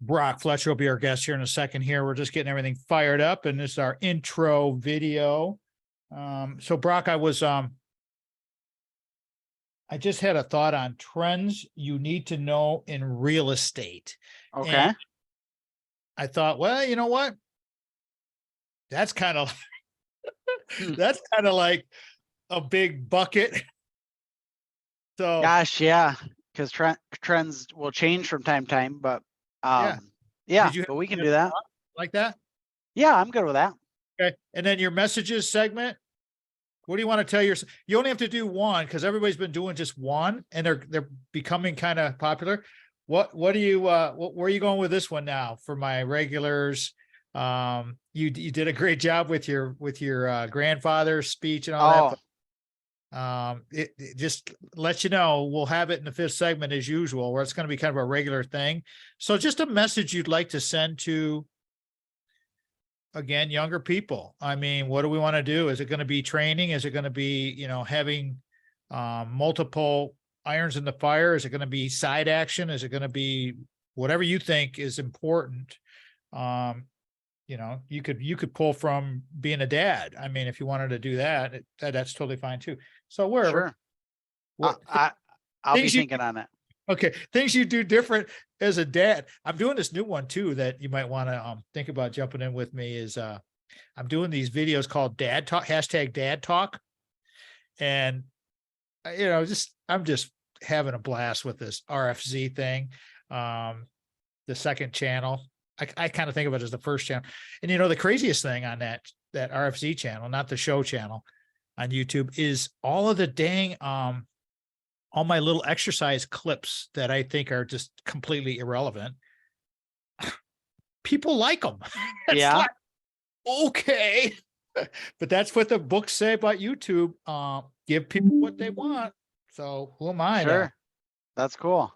Brock Fletcher will be our guest here in a second here. We're just getting everything fired up, and this is our intro video. So Brock, I just had a thought on trends you need to know in real estate. Okay. And I thought, well, you know what? That's kind of that's kind of like a big bucket. So Gosh, yeah, because trends will change from time to time, but Yeah. yeah, Did you but we can have do that. like that? Yeah, I'm good with that. Okay. And then your messages segment. What do you want to tell you only have to do one because everybody's been doing just one and they're becoming kind of popular. What do you where are you going with this one now for my regulars? You did a great job with your grandfather's speech and all that. But, it just lets you know we'll have it in the fifth segment as usual, where it's going to be kind of a regular thing. So just a message you'd like to send to, again, younger people. I mean, what do we want to do? Is it going to be training? Is it going to be, having multiple irons in the fire? Is it going to be side action? Is it going to be whatever you think is important? You could pull from being a dad. I mean, if you wanted to do that, that's totally fine too. So wherever. Sure. I'll be thinking on it. Okay. Things you do different as a dad. I'm doing this new one too, that you might want to think about jumping in with me is I'm doing these videos called Dad Talk, #Dad Talk. And I'm just having a blast with this RFZ thing. The second channel, I kind of think of it as the first channel. And the craziest thing on that RFZ channel, not the show channel on YouTube, is all of the dang all my little exercise clips that I think are just completely irrelevant. People like them. Yeah. Like, okay. But that's what the books say about YouTube. Give people what they want. So who am I? Sure. That's cool.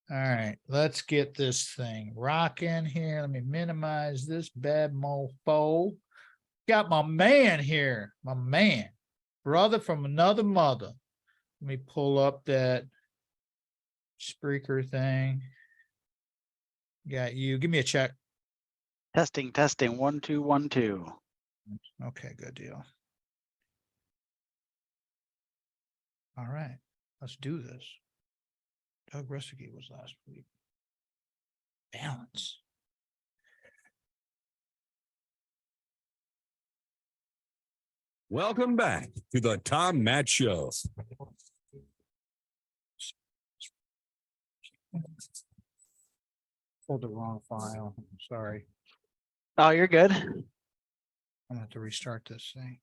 All right, let's get this thing rocking here. Let me minimize this bad mofo. Got my man here, my man, brother from another mother. Let me pull up that Spreaker thing. Got you. Give me a check. Testing. 1 2 1 2. Okay, good deal. All right, let's do this. Doug Resicky was last week. Balance. Welcome back to the Tom Matt Show. Pulled the wrong file. Sorry. Oh, you're good. I'm gonna have to restart this thing.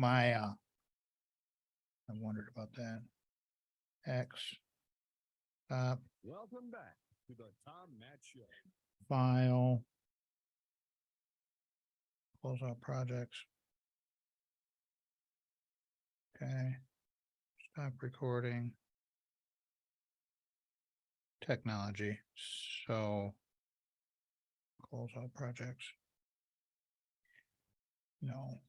I wondered about that. X. Welcome back to the Tom Matt Show. File. Close out projects. Okay. Stop recording. Technology. So close out projects. No.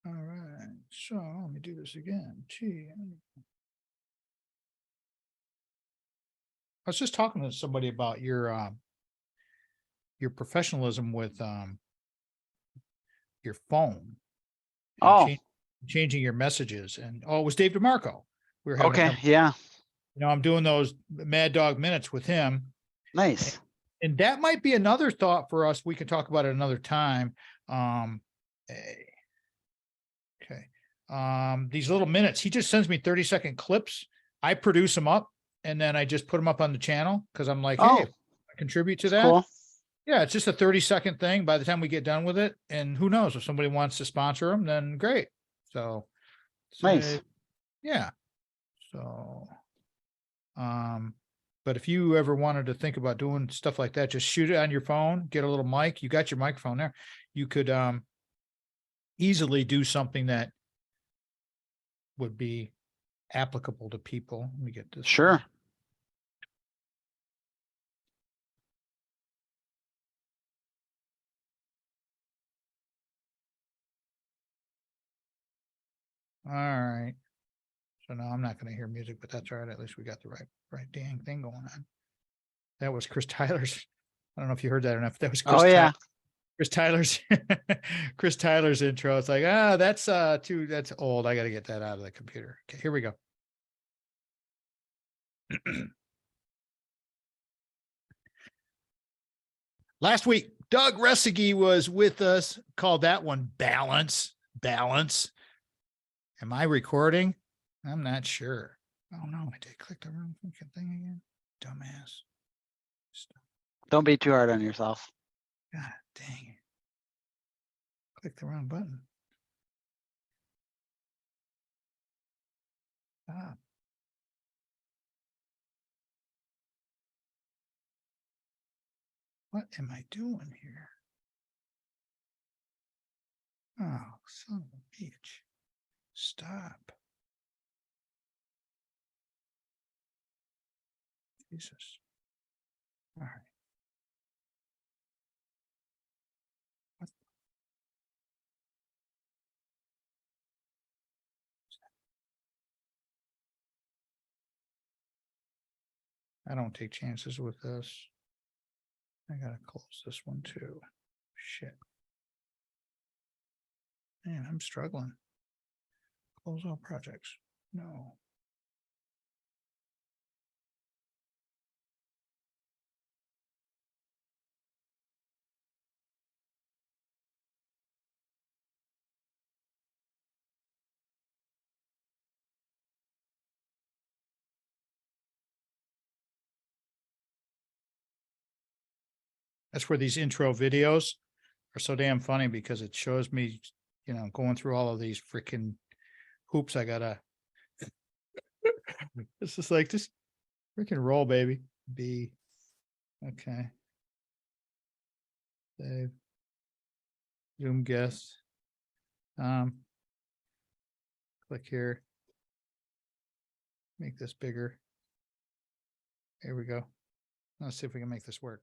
All right. So let me do this again. Gee. I was just talking to somebody about your professionalism with your phone. Oh, changing your messages, and it was Dave DeMarco. We were having okay. Yeah. I'm doing those Mad Dog minutes with him. Nice. And that might be another thought for us. We can talk about it another time. Okay. These little minutes, he just sends me 30-second clips. I produce them up and then I just put them up on the channel because I'm like, hey, I contribute to that. Cool. Yeah, it's just a 30-second thing by the time we get done with it. And who knows, if somebody wants to sponsor them, then great. So Nice. Yeah. So but if you ever wanted to think about doing stuff like that, just shoot it on your phone, get a little mic. You got your microphone there. You could easily do something that would be applicable to people. Let me get this. Sure. All right. So now I'm not gonna hear music, but that's all right. At least we got the right dang thing going on. That was Chris Tyler's. I don't know if you heard that or not, but that was Chris Oh, yeah. Chris Tyler's Chris Tyler's intro. It's like, that's that's old. I gotta get that out of the computer. Okay, here we go. Last week, Doug Resige was with us. Called that one Balance. Balance. Am I recording? I'm not sure. Oh no, I did click the wrong fucking thing again. Dumbass. Don't be too hard on yourself. God dang it. Click the wrong button. Stop. What am I doing here? Oh, son of a bitch. Stop. Jesus. All right. What? I don't take chances with this. I gotta close this one too. Shit. Man, I'm struggling. Close all projects. No. That's where these intro videos are so damn funny because it shows me, going through all of these freaking hoops I gotta. It's just like, just freaking roll, baby. B. Okay. Save. Zoom guest. Click here. Make this bigger. Here we go. Let's see if we can make this work.